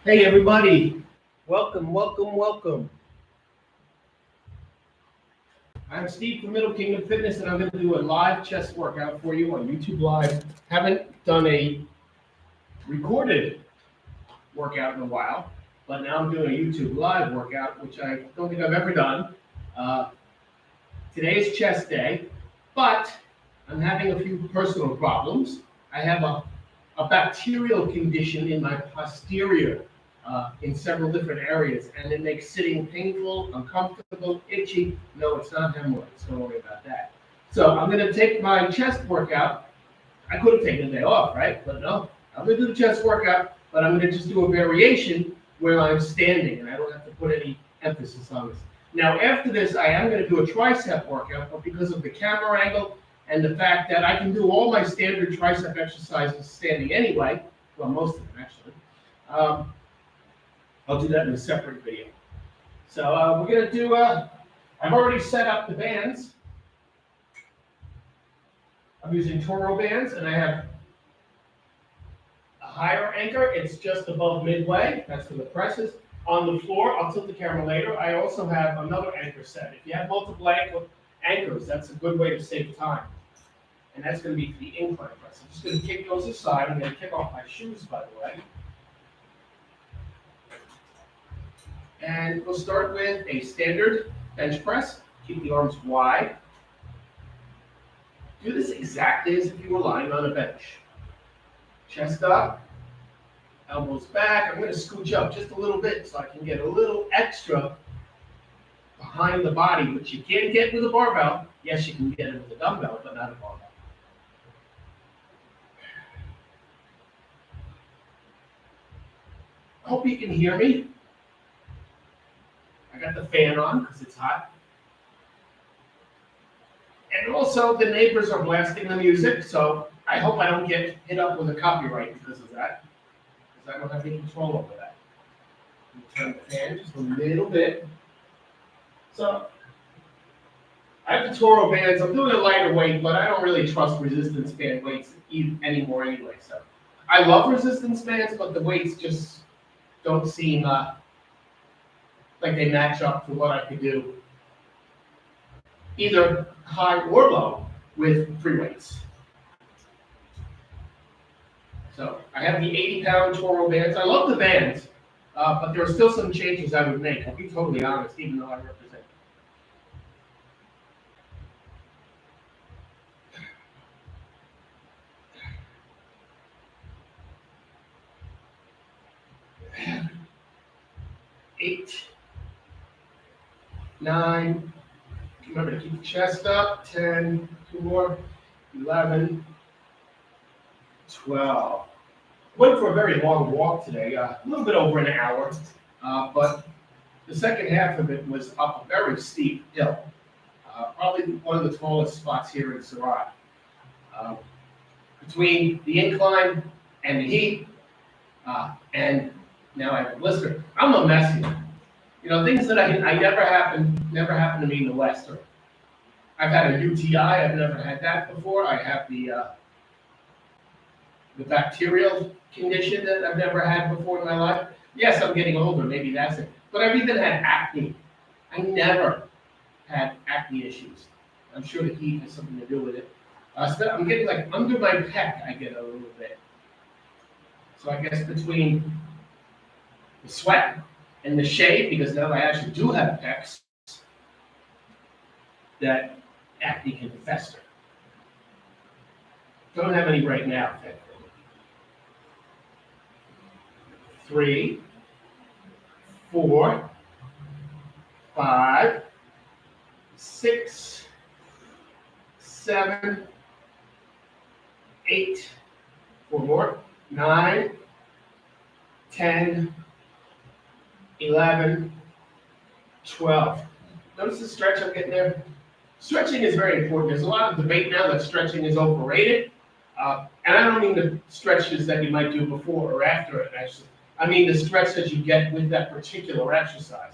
Hey everybody, welcome, welcome, welcome. I'm Steve from Middle Kingdom Fitness, and I'm going to do a live chest workout for you on YouTube Live. Haven't done a recorded workout in a while, but now I'm doing a YouTube Live workout, which I don't think I've ever done. Uh, Today is chest day, but I'm having a few personal problems. I have a bacterial condition in my posterior in several different areas, and it makes sitting painful, uncomfortable, itchy. No, it's not hemorrhoids. Don't worry about that. So I'm going to take my chest workout. I could have taken a day off, right? But no, I'm going to do the chest workout, but I'm going to just do a variation where I'm standing, and I don't have to put any emphasis on this. Now, after this, I am going to do a tricep workout, but because of the camera angle and the fact that I can do all my standard tricep exercises standing anyway, well, most of them actually, um, I'll do that in a separate video. So we're going to do, I've already set up the bands. I'm using Toro bands, and I have a higher anchor. It's just above midway. That's for the presses. On the floor, I'll tilt the camera later. I also have another anchor set. If you have multiple anchors, that's a good way to save time. And that's going to be for the incline press. I'm just going to kick those aside. I'm going to kick off my shoes, by the way. And we'll start with a standard bench press. Keep the arms wide. Do this exactly as if you were lying on a bench. Chest up, elbows back. I'm going to scooch up just a little bit so I can get a little extra behind the body, which you can't get with a barbell. Yes, you can get it with a dumbbell, but not a barbell. I hope you can hear me. I got the fan on because it's hot. And also, the neighbors are blasting the music, so I hope I don't get hit up with a copyright because of that, because I don't have any control over that. Turn the fan just a little bit. So, I have the Toro bands. I'm doing a lighter weight, but I don't really trust resistance band weights anymore anyway. So, I love resistance bands, but the weights just don't seem like they match up to what I could do, either high or low, with free weights. So I have the 80-pound Toro bands. I love the bands, but there are still some changes I would make. I'll be totally honest, even though I represent. Eight, 9. Remember to keep the chest up. 10, 2 more. 11, 12. Went for a very long walk today, a little bit over an hour, but the second half of it was up a very steep hill. Probably one of the tallest spots here in Sarai. Between the incline and the heat, and now I have a blister. I'm a mess here. You know, things that I never happened to me in the West. I've had a UTI. I've never had that before. I have the bacterial condition that I've never had before in my life. Yes, I'm getting older. Maybe that's it. But I've even had acne. I never had acne issues. I'm sure the heat has something to do with it. So I'm getting like under my pec, I get a little bit. So I guess between the sweat and the shave, because now I actually do have pecs, that acne can fester. Don't have any right now, thankfully. 3, 4, 5, 6, 7, 8, 4 more, 9, 10, 11, 12. Notice the stretch I'm getting there? Stretching is very important. There's a lot of debate now that stretching is overrated. And I don't mean the stretches that you might do before or after an exercise. I mean the stretch that you get with that particular exercise.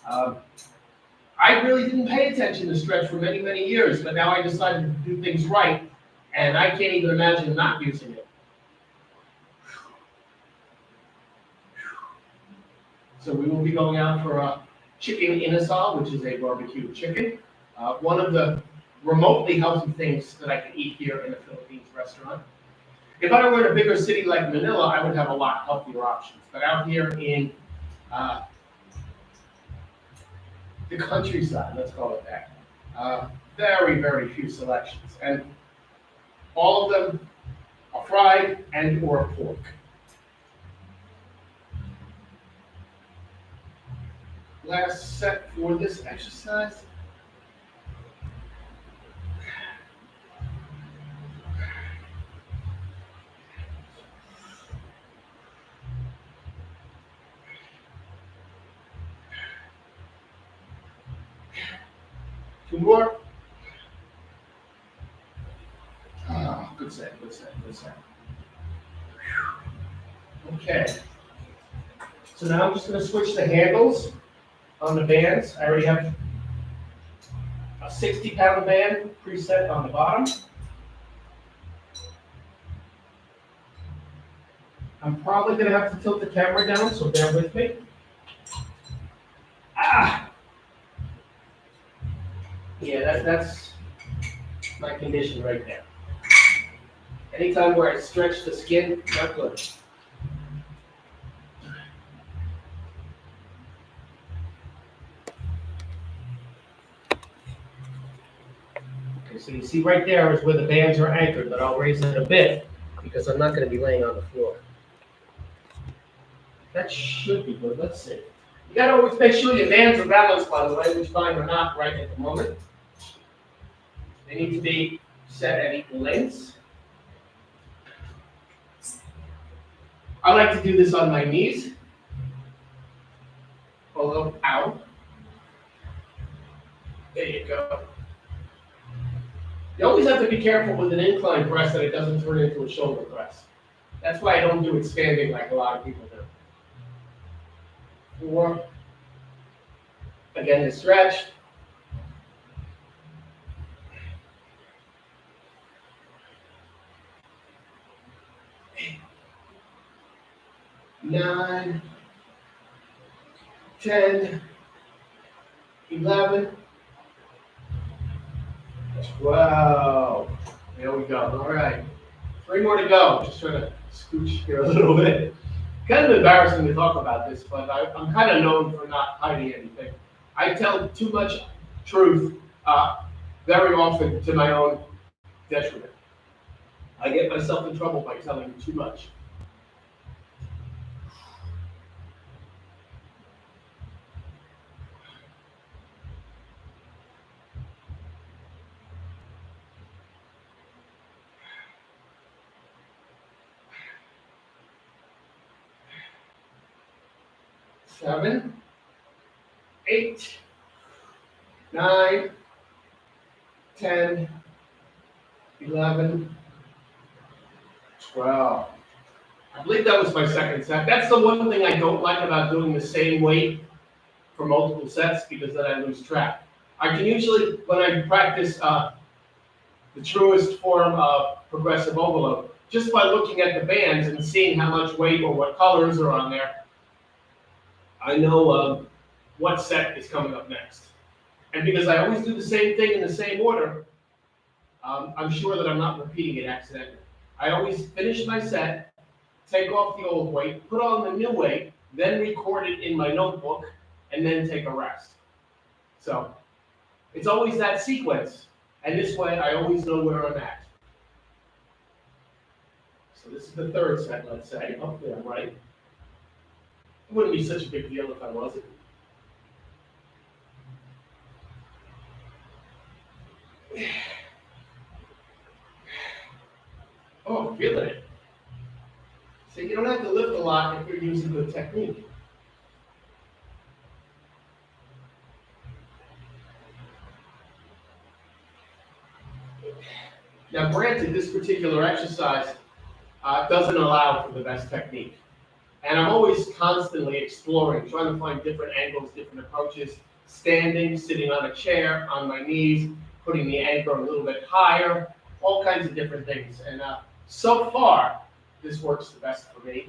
I really didn't pay attention to stretch for many, many years, but now I decided to do things right, and I can't even imagine not using it. So we will be going out for a chicken inasal, which is a barbecue chicken. One of the remotely healthy things that I can eat here in a Philippines restaurant. If I were in a bigger city like Manila, I would have a lot healthier options. But out here in the countryside, let's call it that, very, very few selections. And all of them are fried and or pork. Last set for this exercise. Two more. Good set, good set, good set. Okay. So now I'm just going to switch the handles on the bands. I already have a 60-pound band preset on the bottom. I'm probably going to have to tilt the camera down, so bear with me. Yeah, that's my condition right there. Anytime where I stretch the skin, not good. Okay, so you see right there is where the bands are anchored, but I'll raise it a bit because I'm not going to be laying on the floor. That should be good. Let's see. You got to always make sure your bands are balanced, by the way, which mine are not right at the moment. They need to be set at equal lengths. I like to do this on my knees. Although, ow. There you go. You always have to be careful with an incline press that it doesn't turn into a shoulder press. That's why I don't do it standing like a lot of people do. 4. Again, the stretch. 9, 10, 11, 12. There we go. All right. 3 more to go. Just trying to scooch here a little bit. Kind of embarrassing to talk about this, but I'm kind of known for not hiding anything. I tell too much truth very often to my own detriment. I get myself in trouble by telling too much. Seven, 8, 9, 10, 11, 12. I believe that was my second set. That's the one thing I don't like about doing the same weight for multiple sets, because then I lose track. I can usually, when I practice the truest form of progressive overload, just by looking at the bands and seeing how much weight or what colors are on there, I know what set is coming up next. And because I always do the same thing in the same order, I'm sure that I'm not repeating it accidentally. I always finish my set, take off the old weight, put on the new weight, then record it in my notebook, and then take a rest. So it's always that sequence, and this way I always know where I'm at. So this is the third set, let's say. Hopefully I'm right. It wouldn't be such a big deal if I wasn't. Oh, feeling it. So you don't have to lift a lot if you're using good technique. Now, granted, this particular exercise doesn't allow for the best technique. And I'm always constantly exploring, trying to find different angles, different approaches, standing, sitting on a chair, on my knees, putting the anchor a little bit higher, all kinds of different things. And so far, this works the best for me.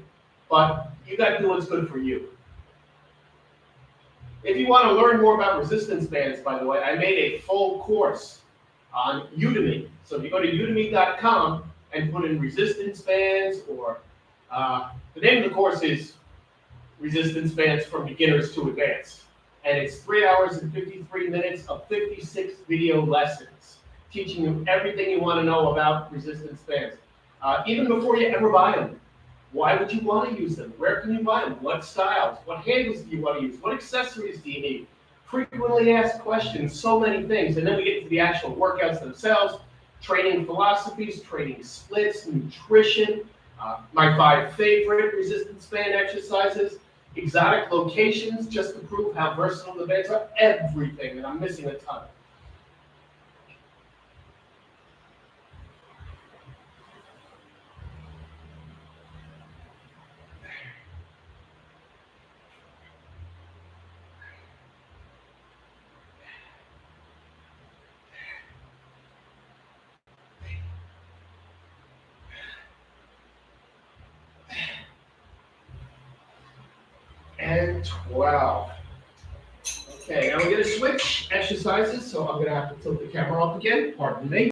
But you got to do what's good for you. If you want to learn more about resistance bands, by the way, I made a full course on Udemy. So if you go to udemy.com and put in resistance bands, or the name of the course is Resistance Bands from Beginners to Advanced. And it's 3 hours and 53 minutes of 56 video lessons, teaching you everything you want to know about resistance bands. Even before you ever buy them. Why would you want to use them? Where can you buy them? What styles? What handles do you want to use? What accessories do you need? Frequently asked questions, so many things. And then we get to the actual workouts themselves, training philosophies, training splits, nutrition, my 5 favorite resistance band exercises, exotic locations, just to prove how versatile the bands are, everything, and I'm missing a ton. And 12. Okay, now we're going to switch exercises, so I'm going to have to tilt the camera off again. Pardon me.